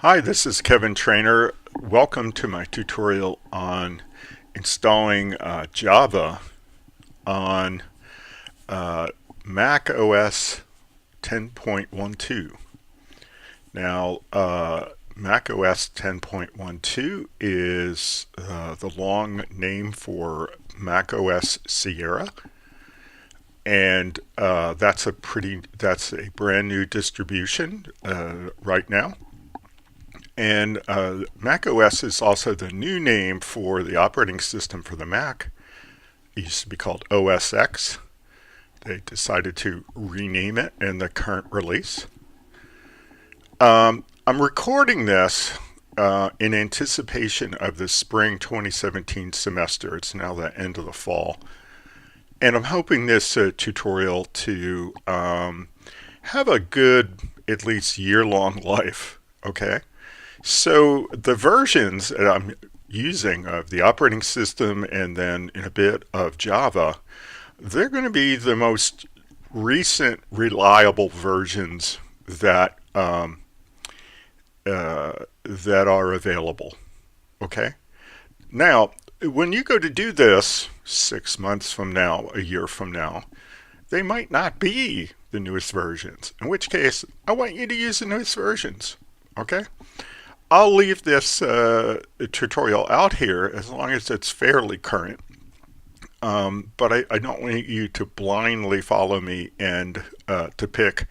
Hi, this is Kevin Trainer. Welcome to my tutorial on installing Java on Mac OS 10.12. Now, Mac OS 10.12 is the long name for Mac OS Sierra, and that's a brand new distribution right now. And Mac OS is also the new name for the operating system for the Mac. It used to be called OS X. They decided to rename it in the current release. I'm recording this in anticipation of the spring 2017 semester. It's now the end of the fall. And I'm hoping this tutorial to have a good, at least year-long life, okay? So the versions that I'm using of the operating system and then in a bit of Java, they're going to be the most recent reliable versions that that are available. Okay. Now, when you go to do this 6 months from now, a year from now, they might not be the newest versions. In which case, I want you to use the newest versions. Okay. I'll leave this tutorial out here as long as it's fairly current. But I don't want you to blindly follow me and to pick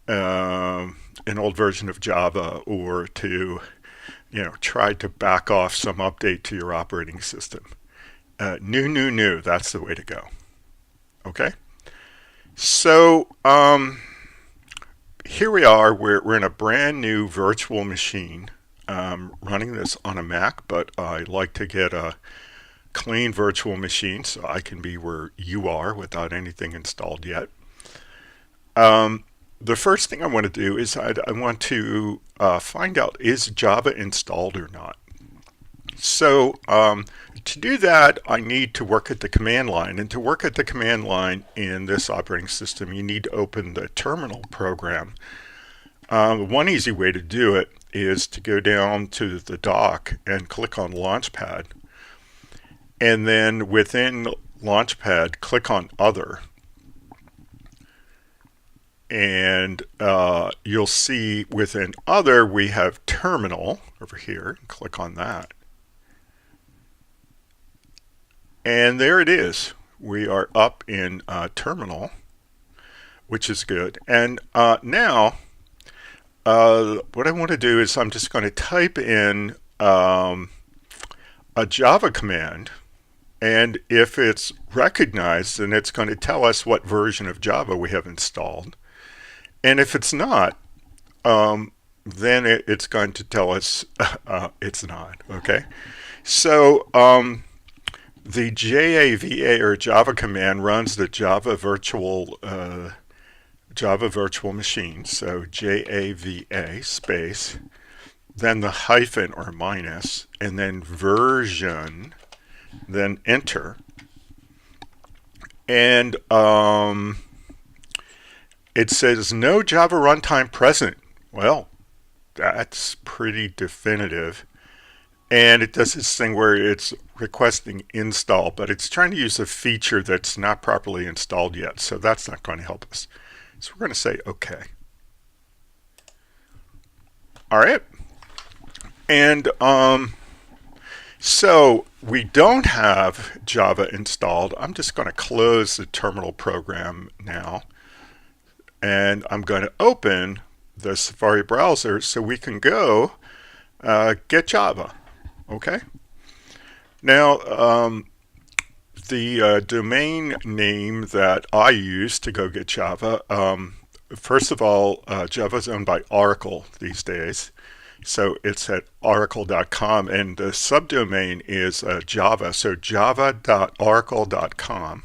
an old version of Java or to try to back off some update to your operating system. New, that's the way to go. Okay? So here we are. We're in a brand new virtual machine. Running this on a Mac, but I like to get a clean virtual machine so I can be where you are without anything installed yet. The first thing I want to do is I want to find out, is Java installed or not? So to do that, I need to work at the command line. And to work at the command line in this operating system, you need to open the terminal program. One easy way to do it is to go down to the dock and click on Launchpad. And then within Launchpad, click on Other. And you'll see within Other, we have Terminal over here. Click on that. And there it is. We are up in Terminal, which is good. And now, what I want to do is I'm just going to type in a Java command, and if it's recognized, then it's going to tell us what version of Java we have installed. And if it's not, then it's going to tell us it's not. Okay, so the JAVA or Java command runs the Java virtual machine, so JAVA space, then the hyphen or minus, and then version, then enter. And it says no Java runtime present. Well, that's pretty definitive. And it does this thing where it's requesting install, but it's trying to use a feature that's not properly installed yet, so that's not going to help us. So we're going to say OK. All right. And so we don't have Java installed. I'm just going to close the terminal program now. And I'm going to open the Safari browser so we can go get Java. Okay. Now, the domain name that I use to go get Java, first of all, Java is owned by Oracle these days. So it's at oracle.com, and the subdomain is Java, so java.oracle.com.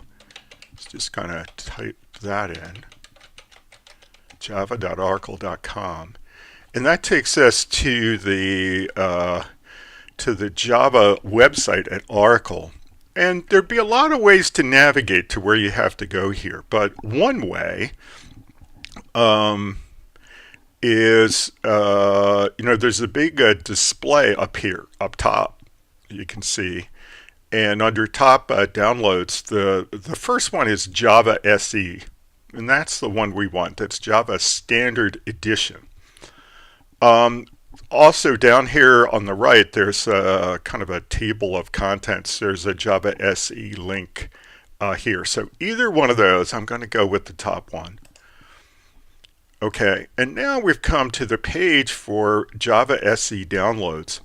Let's just kind of type that in, java.oracle.com. And that takes us to the Java website at Oracle. And there'd be a lot of ways to navigate to where you have to go here. But one way is there's a big display up here, up top, you can see. And under top downloads, the first one is Java SE. And that's the one we want. That's Java Standard Edition. Also down here on the right, there's a kind of a table of contents. There's a Java SE link here. So either one of those, I'm going to go with the top one. Okay, and now we've come to the page for Java SE downloads.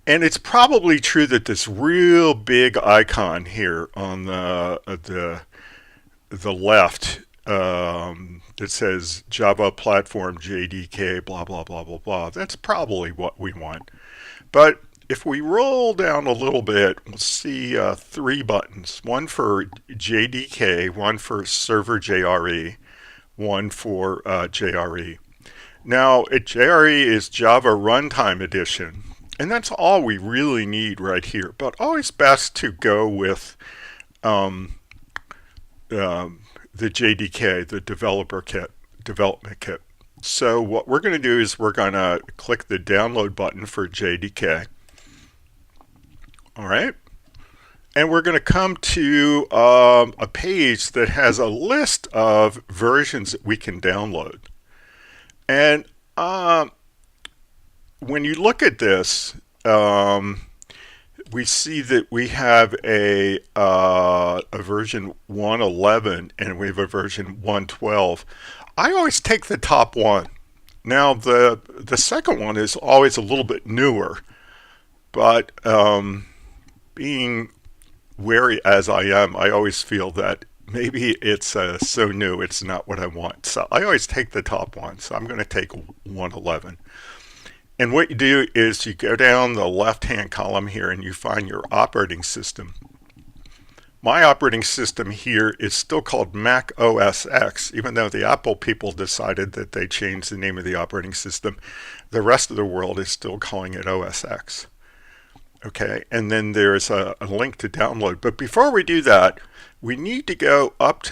And it's probably true that this real big icon here on the left that says Java Platform JDK, blah, blah, blah, blah, blah. That's probably what we want. But if we roll down a little bit, we'll see three buttons. One for JDK, one for Server JRE, one for JRE. Now, JRE is Java Runtime Edition. And that's all we really need right here. But always best to go with the JDK, the development kit. So what we're going to do is we're going to click the download button for JDK. All right. And we're going to come to a page that has a list of versions that we can download. And when you look at this, we see that we have a version 1.11 and we have a version 1.12. I always take the top one. Now the second one is always a little bit newer, but being wary as I am, I always feel that maybe it's so new it's not what I want. So I always take the top one. So I'm going to take 1.11. And what you do is you go down the left-hand column here and you find your operating system. My operating system here is still called macOS X, even though the Apple people decided that they changed the name of the operating system. The rest of the world is still calling it OS X. Okay, and then there's a link to download. But before we do that, we need to go up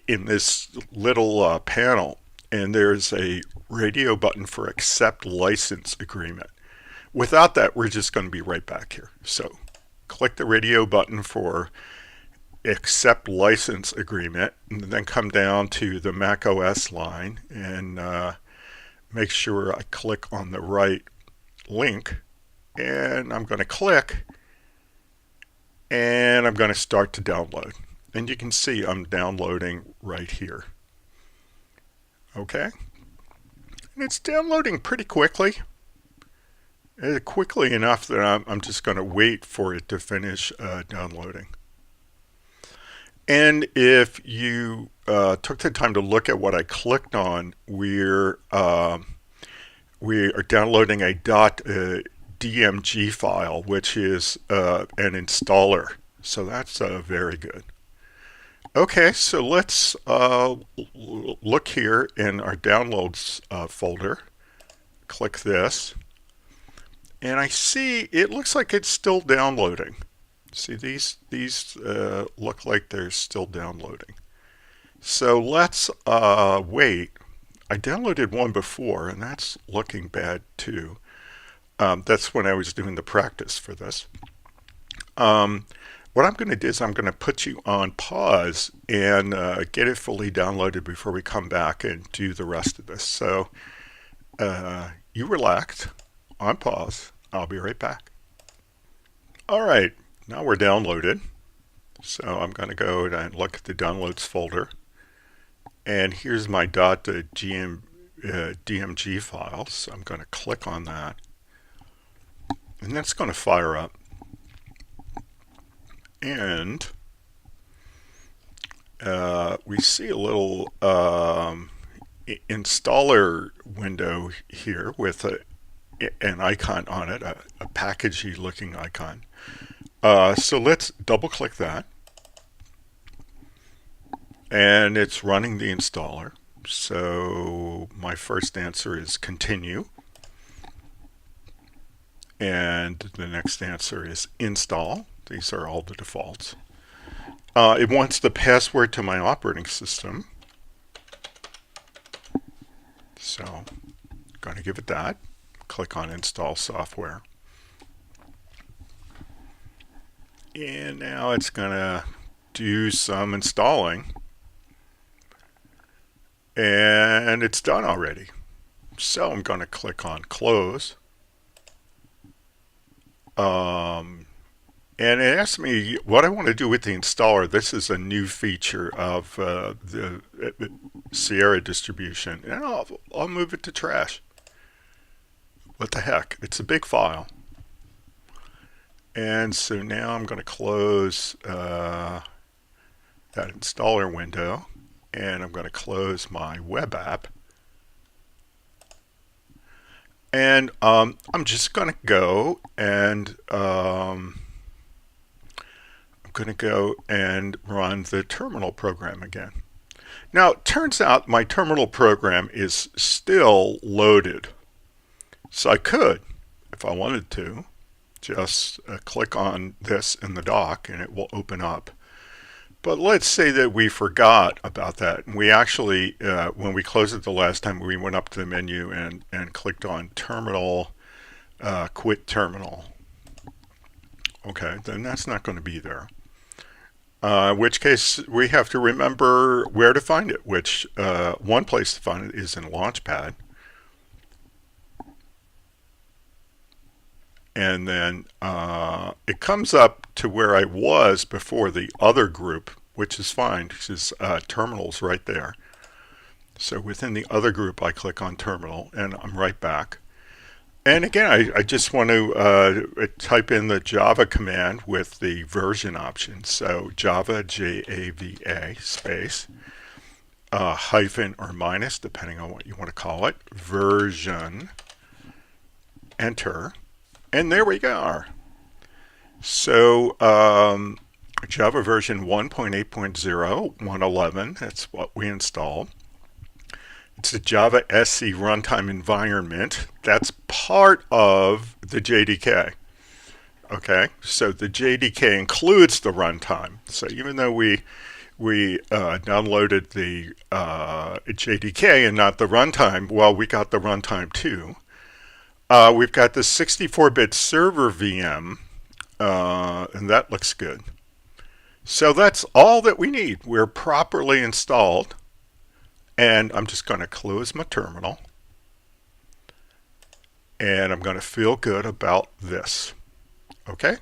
in this little panel, and there's a radio button for accept license agreement. Without that, we're just going to be right back here. So click the radio button for accept license agreement, and then come down to the macOS line and make sure I click on the right link. And I'm going to click, and I'm going to start to download. And you can see I'm downloading right here. Okay. And it's downloading pretty quickly. Quickly enough that I'm just going to wait for it to finish downloading. And if you took the time to look at what I clicked on, we are downloading a .dmg file, which is an installer. So that's very good. Okay, so let's look here in our downloads folder. Click this. And I see it looks like it's still downloading. See, these look like they're still downloading. So let's wait. I downloaded one before, and that's looking bad too. That's when I was doing the practice for this. What I'm going to do is I'm going to put you on pause and get it fully downloaded before we come back and do the rest of this. So you relax, on pause. I'll be right back. All right, now we're downloaded. So I'm going to go and look at the downloads folder. And here's my .dmg file. So I'm going to click on that. And that's going to fire up. And we see a little installer window here with an icon on it, a packagey looking icon. So let's double click that. And it's running the installer. So my first answer is continue. And the next answer is install. These are all the defaults. It wants the password to my operating system. So I'm going to give it that. Click on Install Software. And now it's going to do some installing. And it's done already. So I'm going to click on Close. And it asks me what I want to do with the installer. This is a new feature of the Sierra distribution. And I'll move it to trash. What the heck? It's a big file. And so now I'm going to close that installer window. And I'm going to close my web app. And I'm just going to go and run the terminal program again. Now, it turns out my terminal program is still loaded. So I could, if I wanted to, just click on this in the dock and it will open up. But let's say that we forgot about that. And we actually, when we closed it the last time, we went up to the menu and clicked on Terminal, Quit Terminal. Okay, then that's not going to be there. In which case, we have to remember where to find it, which one place to find it is in Launchpad. And then it comes up to where I was before the other group, which is fine, which is terminals right there. So within the other group, I click on terminal and I'm right back. And again, I just want to type in the Java command with the version option. So Java, Java, space, hyphen or minus, depending on what you want to call it, version, enter. And there we go. So Java version 1.8.0, 111, that's what we installed. It's a Java SC runtime environment. That's part of the JDK. Okay, so the JDK includes the runtime. So even though we downloaded the JDK and not the runtime, well, we got the runtime too. We've got the 64-bit server VM, and that looks good. So that's all that we need. We're properly installed. And I'm just going to close my terminal. And I'm going to feel good about this. Okay?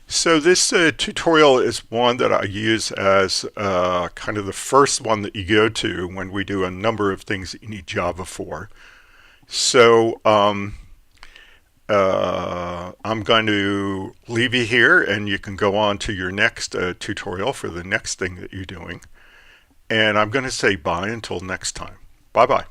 So this tutorial is one that I use as kind of the first one that you go to when we do a number of things that you need Java for. So I'm going to leave you here, and you can go on to your next tutorial for the next thing that you're doing. And I'm going to say bye until next time. Bye-bye.